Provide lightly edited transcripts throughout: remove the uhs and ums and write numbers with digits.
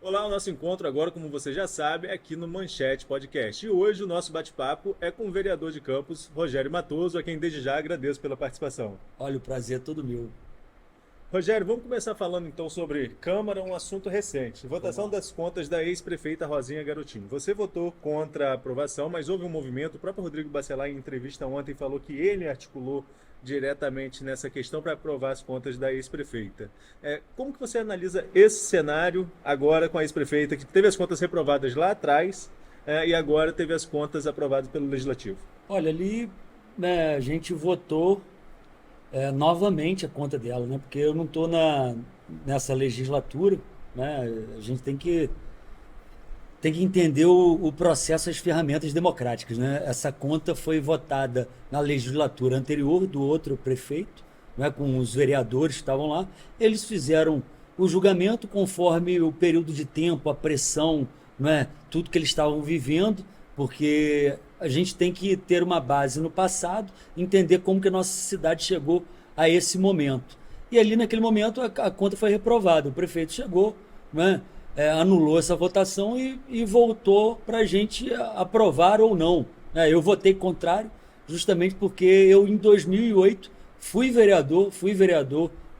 Olá, o nosso encontro agora, como você já sabe, é aqui no Manchete Podcast. E hoje o nosso bate-papo é com o vereador de Campos, Rogério Matoso, a quem desde já agradeço pela participação. Olha, o prazer é todo meu. Rogério, vamos começar falando então sobre Câmara, um assunto recente. Vamos Votação lá. das contas da ex-prefeita Rosinha Garotinho. Você votou contra a aprovação, mas houve um movimento. O próprio Rodrigo Bacelar, em entrevista ontem, falou que ele articulou diretamente nessa questão para aprovar as contas da ex-prefeita. Como que você analisa esse cenário agora com a ex-prefeita, que teve as contas reprovadas lá atrás, e agora teve as contas aprovadas pelo Legislativo? Olha, ali né, a gente votou novamente a conta dela, né? Porque eu não estou nessa legislatura, né? A gente tem que entender o processo, as ferramentas democráticas, né? Essa conta foi votada na legislatura anterior do outro prefeito, né? Com os vereadores que estavam lá. Eles fizeram o julgamento conforme o período de tempo, a pressão, né? Tudo que eles estavam vivendo, porque a gente tem que ter uma base no passado, entender como que a nossa cidade chegou a esse momento. E ali naquele momento a conta foi reprovada. O prefeito chegou, né? Anulou essa votação e voltou para a gente aprovar ou não. Né? Eu votei contrário, justamente porque eu, em 2008, fui vereador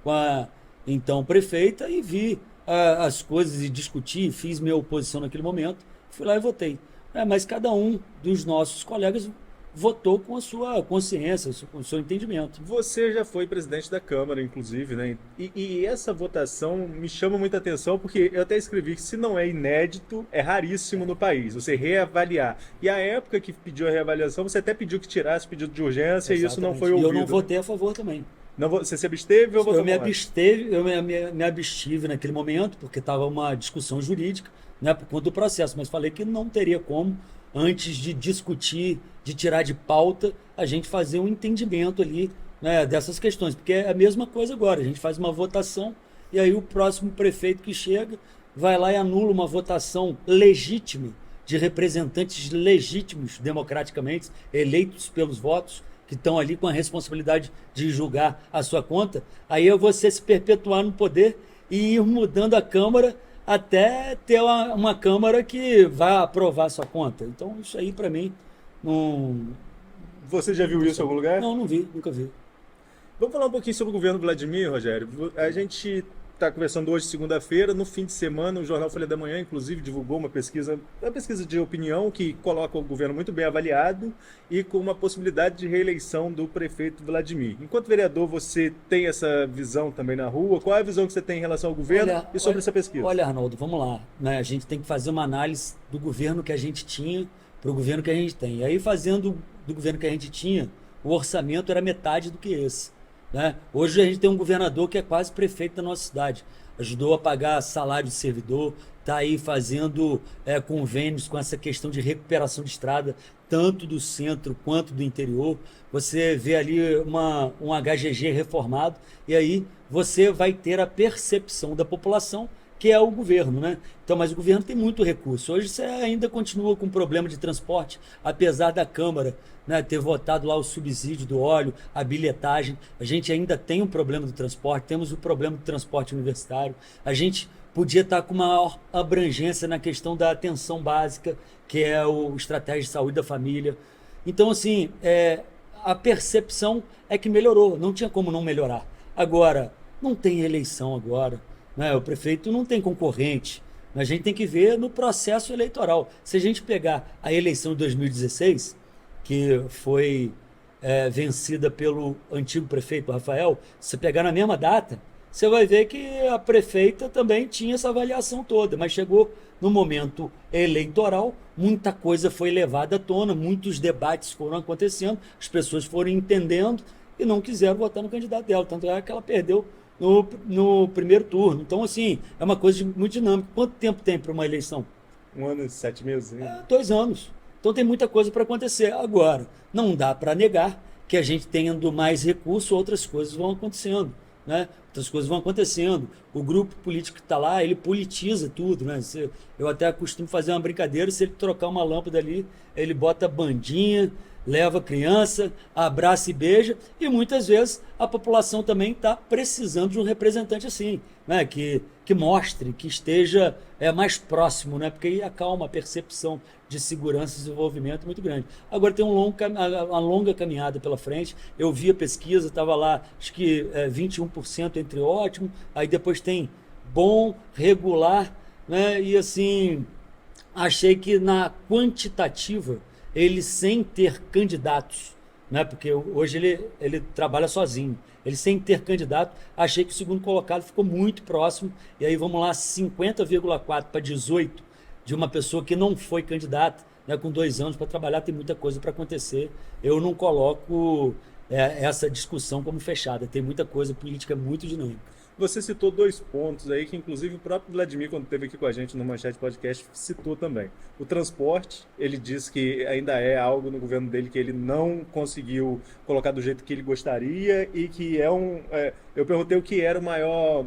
com a então prefeita e vi as coisas e discuti, fiz minha oposição naquele momento, fui lá e votei. Mas cada um dos nossos colegas votou com a sua consciência, com o seu entendimento. Você já foi presidente da Câmara, inclusive, né? E essa votação me chama muita atenção porque eu até escrevi que se não é inédito, é raríssimo no país, você reavaliar. E a época que pediu a reavaliação, você até pediu que tirasse pedido de urgência e isso não foi Exatamente. E eu não ouvido, né? votei a favor também. Não, você se absteve ou Eu votou me contra? absteve, eu me abstive naquele momento, porque estava uma discussão jurídica, né, por conta do processo, mas falei que não teria como, antes de discutir, de tirar de pauta, a gente fazer um entendimento ali, né, dessas questões, porque é a mesma coisa agora, a gente faz uma votação e aí o próximo prefeito que chega vai lá e anula uma votação legítima de representantes legítimos democraticamente, eleitos pelos votos, que estão ali com a responsabilidade de julgar a sua conta, aí é você se perpetuar no poder e ir mudando a Câmara até ter uma Câmara que vai aprovar a sua conta. Então, isso aí, para mim, não, Você já não viu isso em funciona. algum lugar? Não, não vi, nunca vi. Vamos falar um pouquinho sobre o governo Vladimir, Rogério. A gente está conversando hoje, segunda-feira. No fim de semana, o jornal Folha da Manhã, inclusive, divulgou uma pesquisa de opinião que coloca o governo muito bem avaliado e com uma possibilidade de reeleição do prefeito Vladimir. Enquanto vereador, você tem essa visão também na rua? Qual é a visão que você tem em relação ao governo Olha, e sobre olha, essa pesquisa? olha, Arnoldo, vamos lá. Né? A gente tem que fazer uma análise do governo que a gente tinha para o governo que a gente tem. E aí, fazendo do governo que a gente tinha, o orçamento era metade do que esse. Né? Hoje a gente tem um governador que é quase prefeito da nossa cidade. Ajudou a pagar salário de servidor, está aí fazendo convênios com essa questão de recuperação de estrada, tanto do centro quanto do interior. Você vê ali um HGG reformado, e aí você vai ter a percepção da população que é o governo, né? Então, mas o governo tem muito recurso. Hoje você ainda continua com problema de transporte, apesar da Câmara, né, ter votado lá o subsídio do óleo, a bilhetagem. A gente ainda tem um problema do transporte, temos o problema do transporte universitário. A gente podia estar com maior abrangência na questão da atenção básica, que é o Estratégia de Saúde da Família. Então, assim, a percepção é que melhorou, não tinha como não melhorar. Agora, não tem eleição agora, né? O prefeito não tem concorrente. A gente tem que ver no processo eleitoral. Se a gente pegar a eleição de 2016, que foi vencida pelo antigo prefeito Rafael, se você pegar na mesma data, você vai ver que a prefeita também tinha essa avaliação toda, mas chegou no momento eleitoral, muita coisa foi levada à tona, muitos debates foram acontecendo, as pessoas foram entendendo e não quiseram votar no candidato dela, tanto é que ela perdeu no primeiro turno. Então, assim, é uma coisa muito dinâmica. Quanto tempo tem para uma eleição? 1 ano e 7 meses, né? 2 anos. Então tem muita coisa para acontecer. Agora, não dá para negar que a gente tendo mais recursos, outras coisas vão acontecendo. Né? Outras coisas vão acontecendo. O grupo político que está lá, ele politiza tudo. Né? Eu até costumo fazer uma brincadeira, se ele trocar uma lâmpada ali, ele bota bandinha, leva a criança, abraça e beija, e muitas vezes a população também está precisando de um representante assim, né? Que mostre, que esteja mais próximo, né? Porque aí acalma a percepção de segurança e desenvolvimento muito grande. Agora tem uma longa caminhada pela frente. Eu vi a pesquisa, estava lá, acho que 21% entre ótimo, aí depois tem bom, regular, né? E assim, achei que na quantitativa, ele sem ter candidatos, né? Porque hoje ele trabalha sozinho. Ele sem ter candidato, achei que o segundo colocado ficou muito próximo. E aí vamos lá, 50,4 para 18 de uma pessoa que não foi candidata, né? Com 2 anos para trabalhar, tem muita coisa para acontecer. Eu não coloco essa discussão como fechada. Tem muita coisa, política é muito dinâmica. Você citou 2 pontos aí que, inclusive, o próprio Vladimir, quando esteve aqui com a gente no Manchete Podcast, citou também. O transporte, ele disse que ainda é algo no governo dele que ele não conseguiu colocar do jeito que ele gostaria e que eu perguntei o que era o maior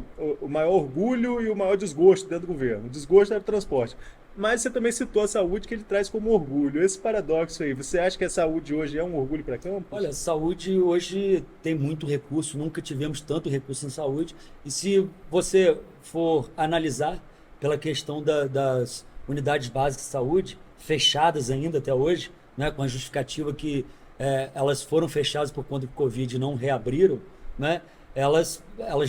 orgulho e o maior desgosto dentro do governo. O desgosto era o transporte. Mas você também citou a saúde, que ele traz como orgulho. Esse paradoxo aí, você acha que a saúde hoje é um orgulho para Campos? Olha, saúde hoje tem muito recurso, nunca tivemos tanto recurso em saúde. E se você for analisar pela questão das unidades básicas de saúde, fechadas ainda até hoje, né, com a justificativa que elas foram fechadas por conta do Covid e não reabriram, né, elas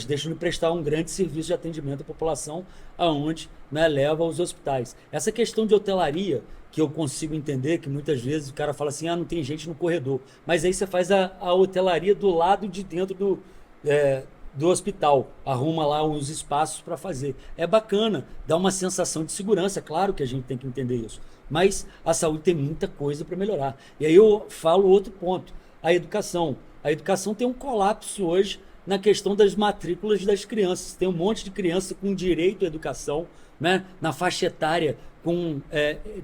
deixam de prestar um grande serviço de atendimento à população, aonde, né, leva aos hospitais. Essa questão de hotelaria, que eu consigo entender, que muitas vezes o cara fala assim, não tem gente no corredor. Mas aí você faz a hotelaria do lado de dentro do hospital, arruma lá uns espaços para fazer. É bacana, dá uma sensação de segurança, é claro que a gente tem que entender isso. Mas a saúde tem muita coisa para melhorar. E aí eu falo outro ponto, a educação. A educação tem um colapso hoje na questão das matrículas das crianças. Tem um monte de criança com direito à educação, né, na faixa etária com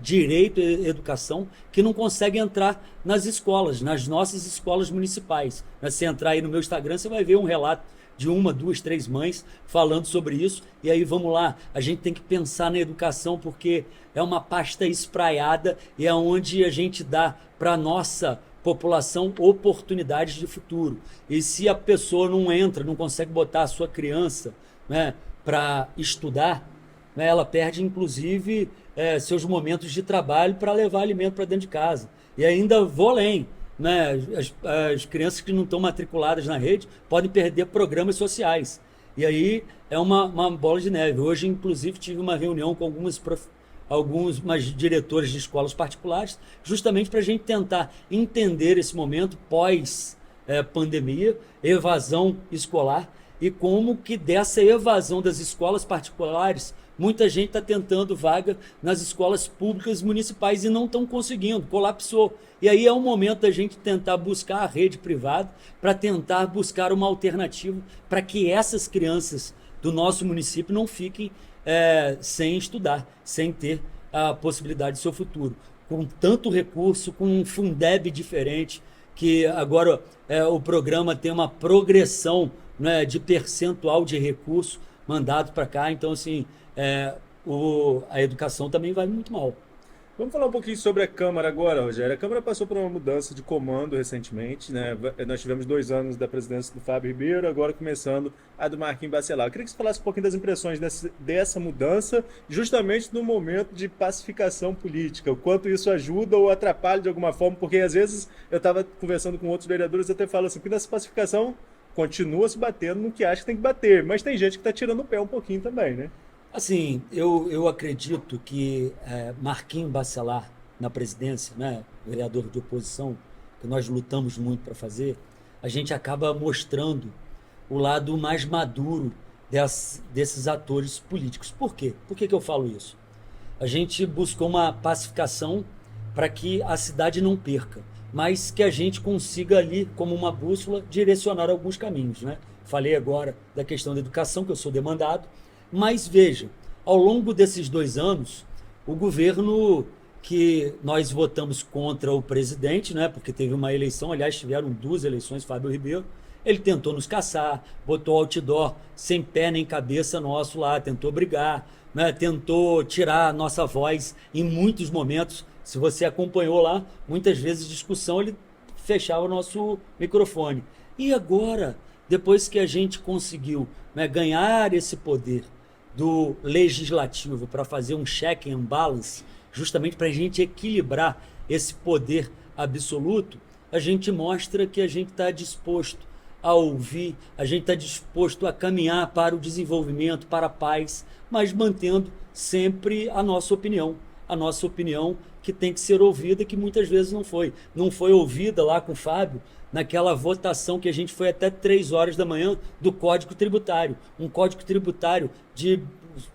direito à educação, que não consegue entrar nas escolas, nas nossas escolas municipais. Se entrar aí no meu Instagram, você vai ver um relato de 1, 2, 3 mães falando sobre isso. E aí vamos lá, a gente tem que pensar na educação, porque é uma pasta espraiada e é onde a gente dá para a nossa população oportunidades de futuro. E se a pessoa não entra, não consegue botar a sua criança, né, para estudar, né, ela perde inclusive seus momentos de trabalho para levar alimento para dentro de casa. E ainda vou além, né, as crianças que não estão matriculadas na rede podem perder programas sociais. E aí é uma bola de neve. Hoje, inclusive, tive uma reunião com algumas diretores de escolas particulares, justamente para a gente tentar entender esse momento pós-pandemia, evasão escolar, e como que dessa evasão das escolas particulares, muita gente está tentando vaga nas escolas públicas municipais e não estão conseguindo, colapsou. E aí é o momento da gente tentar buscar a rede privada para tentar buscar uma alternativa para que essas crianças do nosso município não fiquem sem estudar, sem ter a possibilidade do seu futuro. Com tanto recurso, com um Fundeb diferente, que agora o programa tem uma progressão, né, de percentual de recurso mandado para cá. Então, assim, a educação também vai muito mal. Vamos falar um pouquinho sobre a Câmara agora, Rogério. A Câmara passou por uma mudança de comando recentemente, né? Nós tivemos 2 anos da presidência do Fábio Ribeiro, agora começando a do Marquinhos Bacelar. Eu queria que você falasse um pouquinho das impressões dessa mudança, justamente no momento de pacificação política, o quanto isso ajuda ou atrapalha de alguma forma, porque às vezes eu estava conversando com outros vereadores e até falo assim, que nessa pacificação continua se batendo no que acha que tem que bater, mas tem gente que está tirando o pé um pouquinho também, né? Assim, eu acredito que Marquinhos Bacelar na presidência, né, vereador de oposição, que nós lutamos muito para fazer, a gente acaba mostrando o lado mais maduro desses atores políticos. Por quê? Por que eu falo isso? A gente buscou uma pacificação para que a cidade não perca, mas que a gente consiga ali, como uma bússola, direcionar alguns caminhos, né? Falei agora da questão da educação, que eu sou demandado, mas veja, ao longo desses 2 anos, o governo que nós votamos contra o presidente, né, porque teve uma eleição, aliás, tiveram 2 eleições, Fábio Ribeiro, ele tentou nos caçar, botou outdoor sem pé nem cabeça nosso lá, tentou brigar, né, tentou tirar a nossa voz em muitos momentos. Se você acompanhou lá, muitas vezes discussão, ele fechava o nosso microfone. E agora, depois que a gente conseguiu, né, ganhar esse poder do legislativo para fazer um check and balance, justamente para a gente equilibrar esse poder absoluto, a gente mostra que a gente está disposto a ouvir, a gente está disposto a caminhar para o desenvolvimento, para a paz, mas mantendo sempre a nossa opinião que tem que ser ouvida, que muitas vezes não foi ouvida lá com o Fábio, naquela votação que a gente foi até 3 horas da manhã do Código Tributário, um Código Tributário de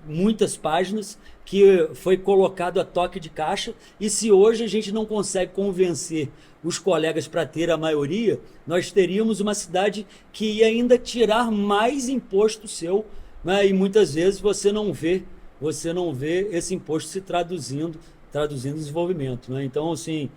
muitas páginas que foi colocado a toque de caixa, e se hoje a gente não consegue convencer os colegas para ter a maioria, nós teríamos uma cidade que ia ainda tirar mais imposto seu, né? E muitas vezes você não vê esse imposto se traduzindo em desenvolvimento, né? Então, assim,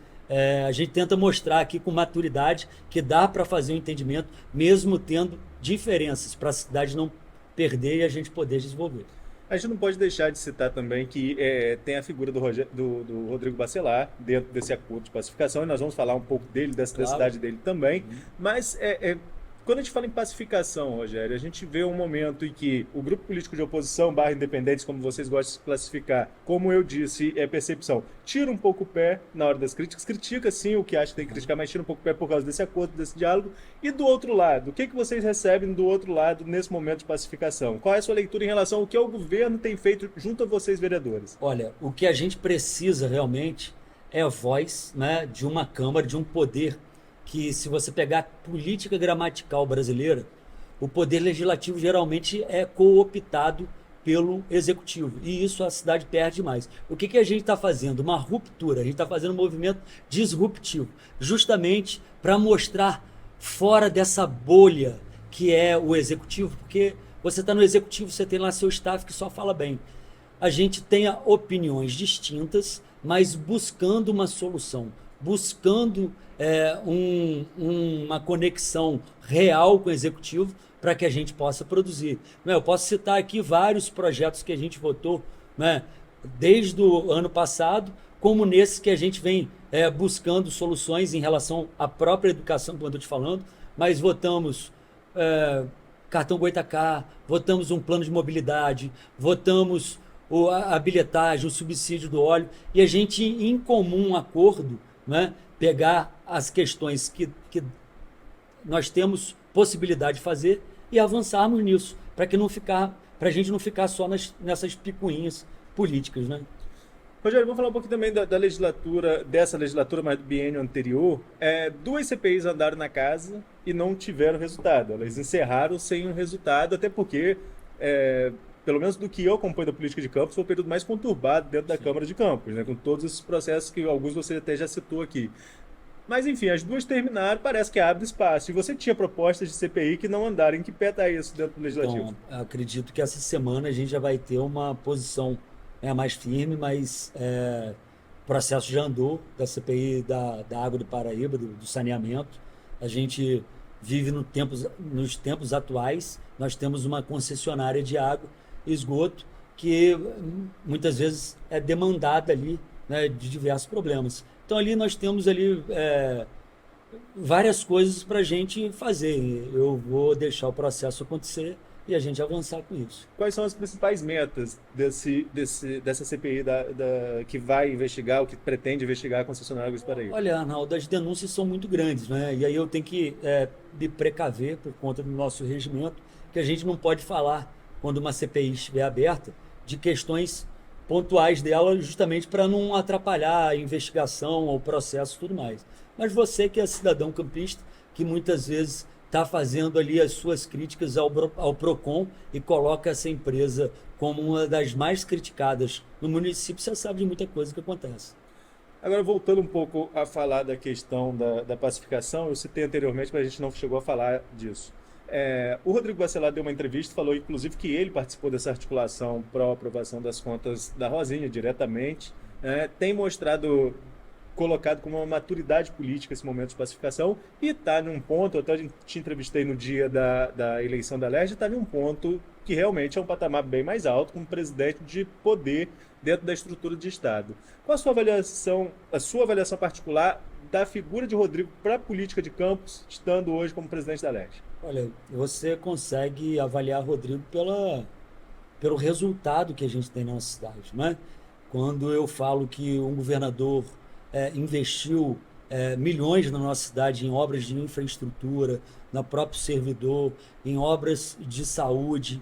a gente tenta mostrar aqui com maturidade que dá para fazer um entendimento, mesmo tendo diferenças, para a cidade não perder e a gente poder desenvolver. A gente não pode deixar de citar também que tem a figura do Rodrigo Bacelar dentro desse acordo de pacificação, e nós vamos falar um pouco dele, da cidade dele também, mas quando a gente fala em pacificação, Rogério, a gente vê um momento em que o grupo político de oposição, barra independentes, como vocês gostam de classificar, como eu disse, é percepção, tira um pouco o pé na hora das críticas, critica sim o que acha que tem que criticar, mas tira um pouco o pé por causa desse acordo, desse diálogo. E do outro lado, o que vocês recebem do outro lado nesse momento de pacificação? Qual é a sua leitura em relação ao que o governo tem feito junto a vocês, vereadores? Olha, o que a gente precisa realmente é a voz, né, de uma Câmara, de um poder que, se você pegar a política gramatical brasileira, o poder legislativo geralmente é cooptado pelo executivo, e isso a cidade perde mais. O que a gente está fazendo? Uma ruptura, a gente está fazendo um movimento disruptivo, justamente para mostrar fora dessa bolha que é o executivo, porque você está no executivo, você tem lá seu staff que só fala bem. A gente tenha opiniões distintas, mas buscando uma solução, buscando uma conexão real com o executivo para que a gente possa produzir. Eu posso citar aqui vários projetos que a gente votou, né, desde o ano passado, como nesse que a gente vem buscando soluções em relação à própria educação, como eu estou te falando, mas votamos cartão Goitacá, votamos um plano de mobilidade, votamos a bilhetagem, o subsídio do óleo, e a gente, em comum acordo, né, pegar as questões que nós temos possibilidade de fazer e avançarmos nisso, para a gente não ficar só nessas picuinhas políticas, né? Rogério, vamos falar um pouquinho também da legislatura, dessa legislatura, mas do biênio anterior. 2 CPIs andaram na casa e não tiveram resultado. Elas encerraram sem um resultado, até porque, pelo menos do que eu acompanho da política de Campos, foi o período mais conturbado dentro da Câmara de Campos, né, com todos esses processos que alguns você até já citou aqui. Mas, enfim, as 2 terminaram, parece que abre espaço. E você tinha propostas de CPI que não andaram. Em que pé está isso dentro do Legislativo? Então, acredito que essa semana a gente já vai ter uma posição mais firme, mas o processo já andou da CPI da Água do Paraíba, do saneamento. A gente vive nos tempos atuais, nós temos uma concessionária de água e esgoto que muitas vezes é demandada ali, né, de diversos problemas. Então ali nós temos ali várias coisas para a gente fazer. Eu vou deixar o processo acontecer e a gente avançar com isso. Quais são as principais metas dessa CPI que vai investigar, ou que pretende investigar a concessionária Águas do Paraíba? Olha, Arnaldo, as denúncias são muito grandes, né? E aí eu tenho que me precaver por conta do nosso regimento, que a gente não pode falar, quando uma CPI estiver aberta, de questões pontuais dela, justamente para não atrapalhar a investigação, o processo e tudo mais. Mas você que é cidadão campista, que muitas vezes está fazendo ali as suas críticas ao PROCON e coloca essa empresa como uma das mais criticadas no município, você sabe de muita coisa que acontece. Agora, voltando um pouco a falar da questão da pacificação, eu citei anteriormente, mas a gente não chegou a falar disso. O Rodrigo Bacelar deu uma entrevista, falou inclusive que ele participou dessa articulação pró-aprovação das contas da Rosinha diretamente, tem colocado como uma maturidade política esse momento de pacificação, e está num ponto, eu até te entrevistei no dia da eleição da LERJ, está num ponto que realmente é um patamar bem mais alto, como presidente de poder dentro da estrutura de Estado. Qual a sua avaliação particular da figura de Rodrigo para a política de Campos, estando hoje como presidente da Leste? Olha, você consegue avaliar Rodrigo pelo resultado que a gente tem na nossa cidade, né? Quando eu falo que um governador investiu milhões na nossa cidade em obras de infraestrutura, no próprio servidor, em obras de saúde,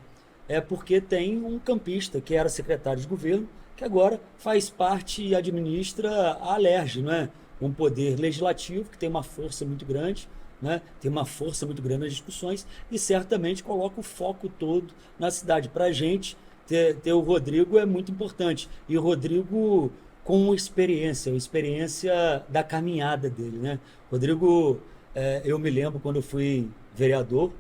é porque tem um campista que era secretário de governo, que agora faz parte e administra a Alerj, né? Um poder legislativo que tem uma força muito grande, né? Tem uma força muito grande nas discussões e certamente coloca o foco todo na cidade. Para a gente, ter o Rodrigo é muito importante. E o Rodrigo com experiência da caminhada dele, né? Rodrigo, eu me lembro quando eu fui vereador,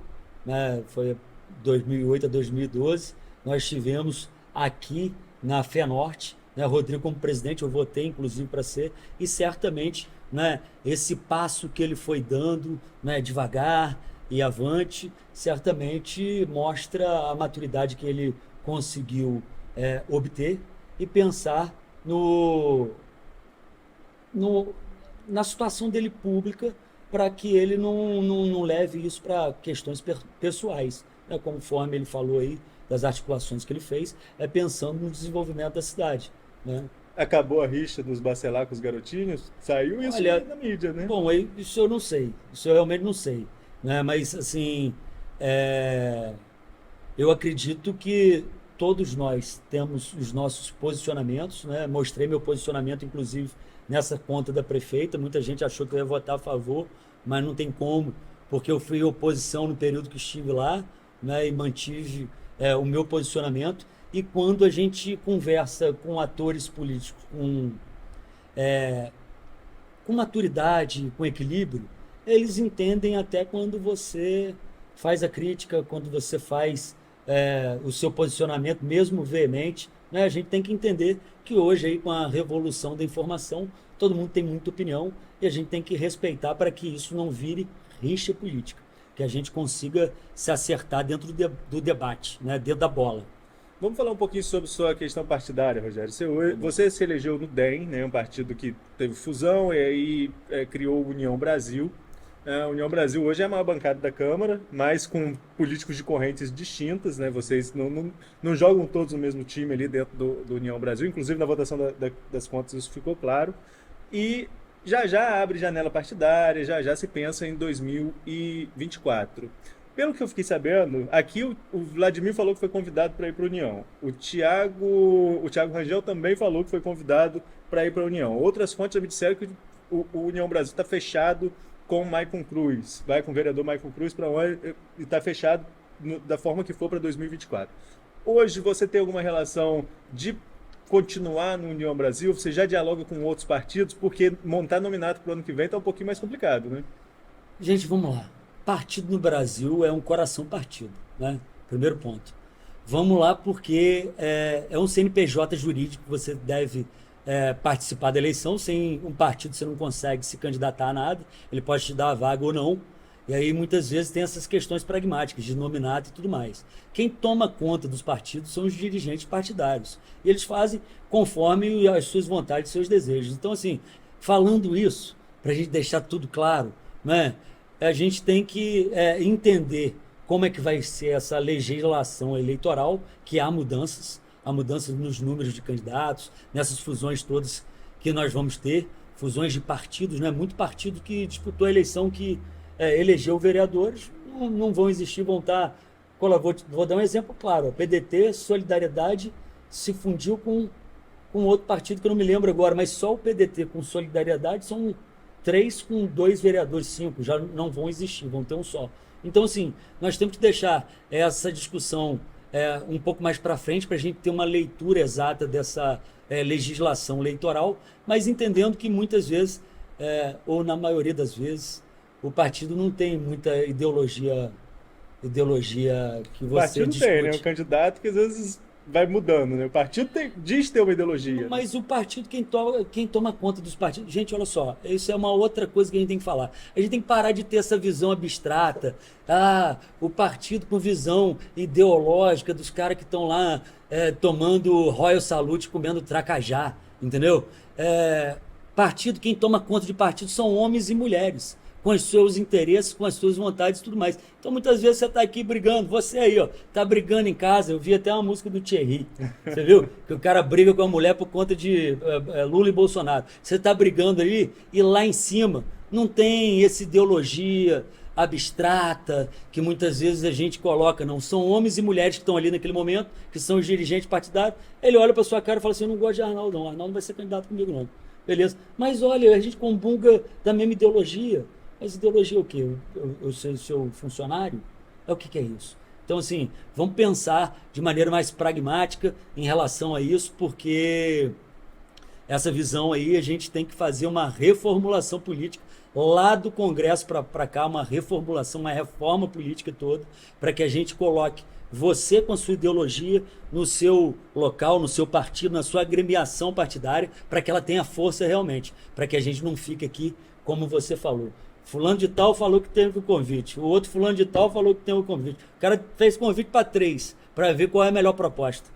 né? Foi 2008 a 2012, nós tivemos aqui na FENorte, né? Rodrigo como presidente, eu votei inclusive para ser, e certamente, né, esse passo que ele foi dando, né, devagar e avante, certamente mostra a maturidade que ele conseguiu obter e pensar no, no, na situação dele pública para que ele não leve isso para questões pessoais, né? Conforme ele falou aí, das articulações que ele fez, pensando no desenvolvimento da cidade, né? Acabou a rixa dos Bacelar com os garotinhos? Saiu isso Olha, na mídia, né? bom, isso eu não sei, isso eu realmente não sei, né? Mas, assim, eu acredito que todos nós temos os nossos posicionamentos, né? Mostrei meu posicionamento, inclusive, nessa conta da prefeita. Muita gente achou que eu ia votar a favor, mas não tem como, porque eu fui oposição no período que estive lá, né? E mantive o meu posicionamento. E quando a gente conversa com atores políticos com maturidade, com equilíbrio, eles entendem até quando você faz a crítica, quando você faz o seu posicionamento, mesmo veemente, né? A gente tem que entender que hoje, aí, com a revolução da informação, todo mundo tem muita opinião e a gente tem que respeitar para que isso não vire rixa política, que a gente consiga se acertar dentro do debate, né? Dentro da bola. Vamos falar um pouquinho sobre sua questão partidária, Rogério. Você se elegeu no DEM, né, um partido que teve fusão e aí criou a União Brasil. A União Brasil hoje é a maior bancada da Câmara, mas com políticos de correntes distintas, né? Vocês não jogam todos no mesmo time ali dentro do União Brasil, inclusive na votação das contas isso ficou claro. E já abre janela partidária, já se pensa em 2024. Pelo que eu fiquei sabendo, aqui o Vladimir falou que foi convidado para ir para a União. O Thiago Rangel também falou que foi convidado para ir para a União. Outras fontes já me disseram que o União Brasil está fechado com o Maicon Cruz. Vai com o vereador Maicon Cruz para onde está fechado da forma que for para 2024. Hoje você tem alguma relação de continuar no União Brasil? Você já dialoga com outros partidos? Porque montar nominato para o ano que vem está um pouquinho mais complicado, né? Gente, vamos lá. Partido no Brasil é um coração partido, né? Primeiro ponto. Vamos lá, porque é um CNPJ jurídico que você deve participar da eleição. Sem um partido você não consegue se candidatar a nada, ele pode te dar a vaga ou não. E aí muitas vezes tem essas questões pragmáticas de nominato e tudo mais. Quem toma conta dos partidos são os dirigentes partidários. E eles fazem conforme as suas vontades e seus desejos. Então, assim, falando isso, para a gente deixar tudo claro, né? A gente tem que entender como é que vai ser essa legislação eleitoral, que há mudanças nos números de candidatos, nessas fusões todas que nós vamos ter, fusões de partidos, né? Muito partido que disputou a eleição, que elegeu vereadores, não vão existir, vão estar... Vou dar um exemplo claro, a PDT, Solidariedade, se fundiu com outro partido que eu não me lembro agora, mas só o PDT com Solidariedade são 3 com 2 vereadores, 5, já não vão existir, vão ter um só. Então, assim, nós temos que deixar essa discussão um pouco mais para frente, para a gente ter uma leitura exata dessa legislação eleitoral, mas entendendo que muitas vezes, ou na maioria das vezes, o partido não tem muita ideologia que você discute. O partido tem, né? O candidato que às vezes vai mudando, né? O partido diz ter uma ideologia. Mas o partido, quem toma conta dos partidos... Gente, olha só, isso é uma outra coisa que a gente tem que falar. A gente tem que parar de ter essa visão abstrata. O partido com visão ideológica dos caras que estão lá tomando Royal Salute, comendo tracajá, entendeu? Partido, quem toma conta de partido são homens e mulheres, com os seus interesses, com as suas vontades e tudo mais. Então, muitas vezes você está aqui brigando, você aí, ó, tá brigando em casa. Eu vi até uma música do Thierry, você viu? Que o cara briga com a mulher por conta de Lula e Bolsonaro. Você está brigando ali e lá em cima não tem essa ideologia abstrata que muitas vezes a gente coloca, não. São homens e mulheres que estão ali naquele momento, que são os dirigentes partidários. Ele olha para sua cara e fala assim: eu não gosto de Arnaldo, não. Arnaldo não vai ser candidato comigo, não. Beleza. Mas olha, a gente comunga da mesma ideologia. Mas ideologia é o quê? Eu ser seu funcionário? É o que é isso? Então, assim, vamos pensar de maneira mais pragmática em relação a isso, porque essa visão aí a gente tem que fazer uma reformulação política lá do Congresso para cá, uma reformulação, uma reforma política toda, para que a gente coloque você com a sua ideologia no seu local, no seu partido, na sua agremiação partidária, para que ela tenha força realmente, para que a gente não fique aqui, como você falou. Fulano de tal falou que teve o convite, o outro fulano de tal falou que tem o convite. O cara fez convite para 3, para ver qual é a melhor proposta.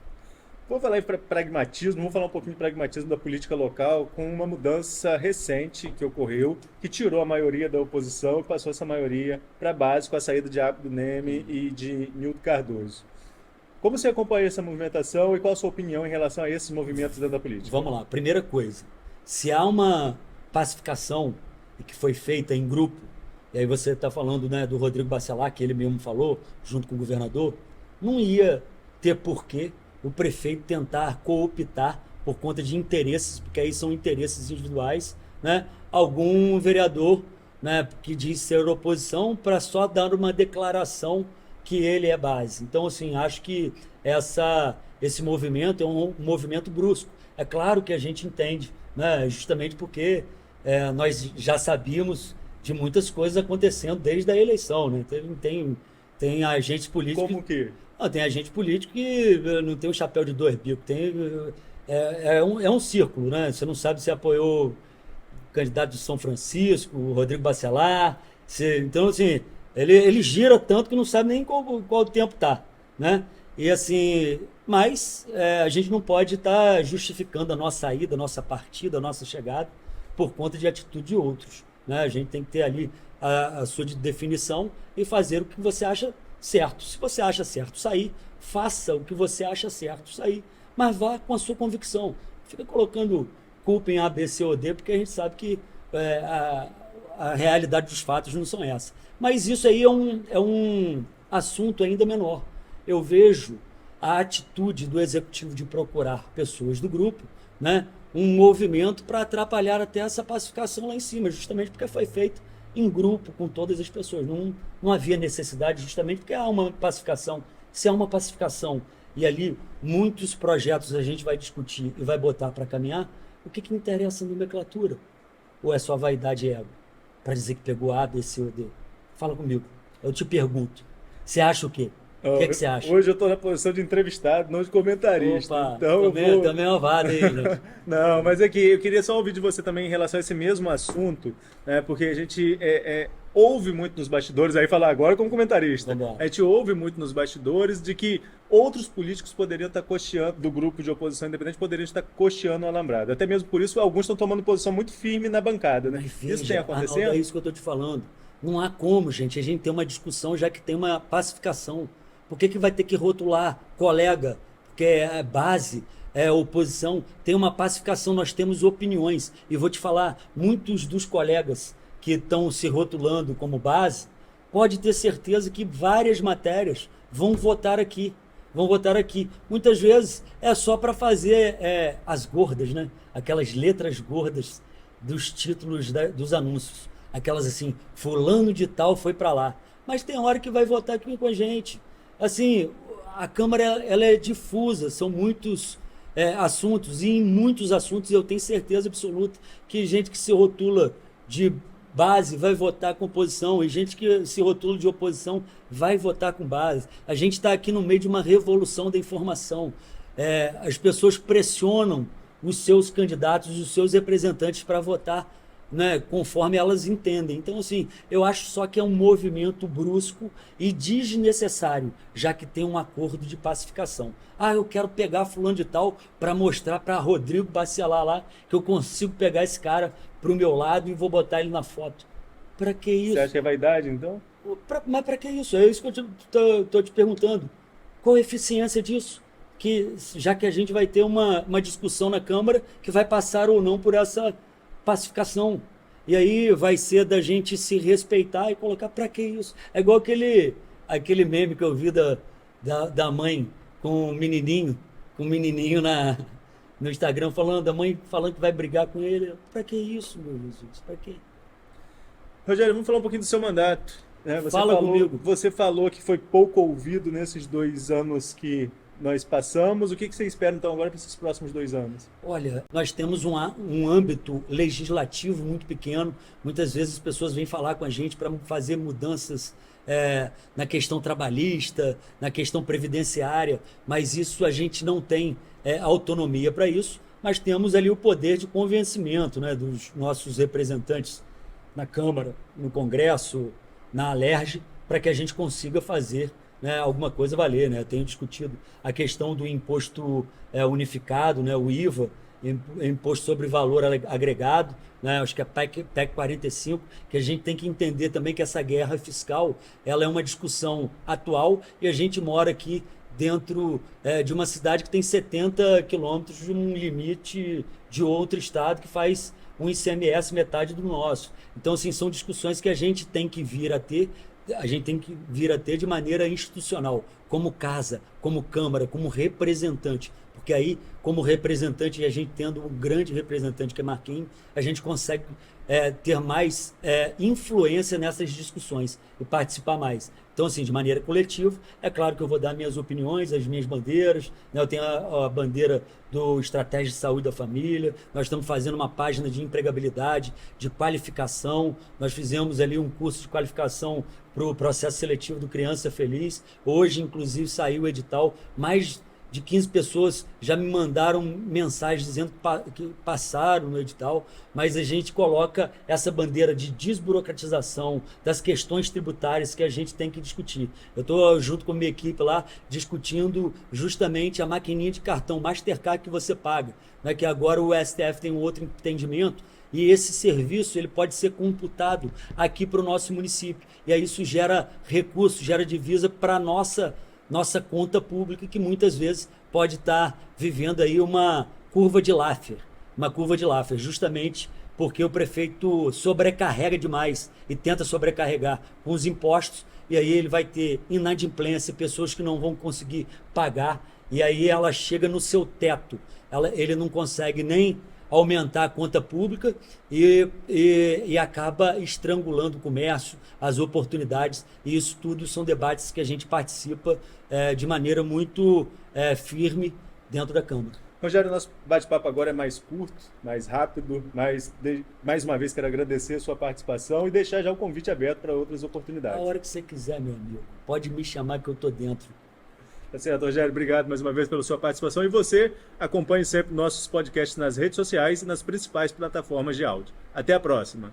Vou falar em pragmatismo, vamos falar um pouquinho de pragmatismo da política local, com uma mudança recente que ocorreu, que tirou a maioria da oposição e passou essa maioria para a base com a saída de Abdo Neme e de Nildo Cardoso. Como você acompanha essa movimentação e qual a sua opinião em relação a esses movimentos dentro da política? Vamos lá, primeira coisa, se há uma pacificação que foi feita em grupo, e aí você está falando, né, do Rodrigo Bacelar, que ele mesmo falou, junto com o governador, não ia ter porquê o prefeito tentar cooptar por conta de interesses, porque aí são interesses individuais, né? Algum vereador, né, que diz ser oposição para só dar uma declaração que ele é base. Então, assim, acho que esse movimento é um movimento brusco. É claro que a gente entende, né, justamente porque nós já sabíamos de muitas coisas acontecendo desde a eleição, né? Tem agentes políticos... Como que? Tem agente político que não tem um chapéu de 2 bicos, é um círculo, né? Você não sabe se apoiou o candidato de São Francisco, o Rodrigo Bacelar, então, assim, ele gira tanto que não sabe nem qual o tempo tá, né? E assim, mas a gente não pode estar justificando a nossa saída, a nossa partida, a nossa chegada por conta de atitude de outros, né? A gente tem que ter ali a sua definição e fazer o que você acha certo. Se você acha certo sair, faça o que você acha certo sair, mas vá com a sua convicção. Fica colocando culpa em A, B, C ou D, porque a gente sabe que a realidade dos fatos não são essa. Mas isso aí é um assunto ainda menor. Eu vejo a atitude do executivo de procurar pessoas do grupo, né, um movimento para atrapalhar até essa pacificação lá em cima, justamente porque foi feito em grupo com todas as pessoas. Não havia necessidade, justamente porque há uma pacificação. Se há uma pacificação e ali muitos projetos a gente vai discutir e vai botar para caminhar, o que interessa a nomenclatura? Ou é só vaidade e ego? Para dizer que pegou A, B, C ou D? Fala comigo. Eu te pergunto. Você acha o quê? O que você acha? Hoje eu estou na posição de entrevistado, não de comentarista. Opa, então também é uma vada aí, gente. Não, mas é que eu queria só ouvir de você também em relação a esse mesmo assunto, né? Porque a gente ouve muito nos bastidores, aí falar agora como comentarista, a gente ouve muito nos bastidores de que outros políticos poderiam estar costeando, do grupo de oposição independente, poderiam estar costeando o Alambrado. Até mesmo por isso, alguns estão tomando posição muito firme na bancada, né? Veja, isso tem acontecendo? Arnaldo, é isso que eu estou te falando. Não há como, gente, a gente ter uma discussão já que tem uma pacificação. Por que vai ter que rotular colega, que é base, oposição? Tem uma pacificação, nós temos opiniões. E vou te falar, muitos dos colegas que estão se rotulando como base, pode ter certeza que várias matérias vão votar aqui. Muitas vezes é só para fazer as gordas, né? Aquelas letras gordas dos títulos dos anúncios. Aquelas assim, fulano de tal foi para lá. Mas tem hora que vai votar aqui com a gente. Assim, a Câmara ela é difusa, são muitos assuntos, e em muitos assuntos eu tenho certeza absoluta que gente que se rotula de base vai votar com oposição, e gente que se rotula de oposição vai votar com base. A gente está aqui no meio de uma revolução da informação. As pessoas pressionam os seus candidatos, os seus representantes para votar né, conforme elas entendem. Então, assim, eu acho só que é um movimento brusco e desnecessário, já que tem um acordo de pacificação. Ah, eu quero pegar fulano de tal para mostrar para Rodrigo Bacelar lá que eu consigo pegar esse cara para o meu lado e vou botar ele na foto. Para que Você acha isso? que é vaidade, então? Mas para que isso? É isso que eu estou te perguntando. Qual a eficiência disso? Que, já que a gente vai ter uma discussão na Câmara que vai passar ou não por essa pacificação. E aí vai ser da gente se respeitar e colocar para que isso? É igual aquele meme que eu vi da mãe com o menininho no Instagram falando, a mãe falando que vai brigar com ele. Para que isso, meu Jesus? Para que? Rogério, vamos falar um pouquinho do seu mandato, né? Fala comigo. Você falou que foi pouco ouvido nesses 2 anos que nós passamos. O que você espera, então, agora para esses próximos 2 anos? Olha, nós temos um âmbito legislativo muito pequeno. Muitas vezes as pessoas vêm falar com a gente para fazer mudanças na questão trabalhista, na questão previdenciária, mas isso a gente não tem autonomia para isso, mas temos ali o poder de convencimento, né, dos nossos representantes na Câmara, no Congresso, na Alerj, para que a gente consiga fazer, né, alguma coisa valer. Né? Eu tenho discutido a questão do imposto unificado, né, o IVA, Imposto sobre Valor Agregado, né, acho que é PEC 45, que a gente tem que entender também que essa guerra fiscal ela é uma discussão atual e a gente mora aqui dentro de uma cidade que tem 70 quilômetros de um limite de outro estado que faz um ICMS metade do nosso. Então, assim, são discussões que a gente tem que vir a ter de maneira institucional, como casa, como Câmara, como representante. Porque aí, como representante, e a gente tendo um grande representante que é Marquinhos, a gente consegue ter mais influência nessas discussões e participar mais. Então, assim, de maneira coletiva, é claro que eu vou dar minhas opiniões, as minhas bandeiras, né? Eu tenho a bandeira do Estratégia de Saúde da Família, nós estamos fazendo uma página de empregabilidade, de qualificação, nós fizemos ali um curso de qualificação para o processo seletivo do Criança Feliz, hoje, inclusive, saiu o edital, mais de 15 pessoas já me mandaram mensagens dizendo que passaram no edital, mas a gente coloca essa bandeira de desburocratização das questões tributárias que a gente tem que discutir. Eu estou junto com a minha equipe lá discutindo justamente a maquininha de cartão Mastercard que você paga, né, que agora o STF tem um outro entendimento e esse serviço ele pode ser computado aqui para o nosso município. E aí isso gera recurso, gera divisa para a nossa conta pública, que muitas vezes pode estar vivendo aí uma curva de Laffer, justamente porque o prefeito sobrecarrega demais e tenta sobrecarregar com os impostos, e aí ele vai ter inadimplência, pessoas que não vão conseguir pagar, e aí ela chega no seu teto, ele não consegue nem aumentar a conta pública e acaba estrangulando o comércio, as oportunidades, e isso tudo são debates que a gente participa de maneira muito firme dentro da Câmara. Rogério, nosso bate-papo agora é mais curto, mais rápido, mas mais uma vez quero agradecer a sua participação e deixar já o convite aberto para outras oportunidades. A hora que você quiser, meu amigo, pode me chamar que eu estou dentro. Tá certo, Rogério, obrigado mais uma vez pela sua participação e você acompanhe sempre nossos podcasts nas redes sociais e nas principais plataformas de áudio. Até a próxima!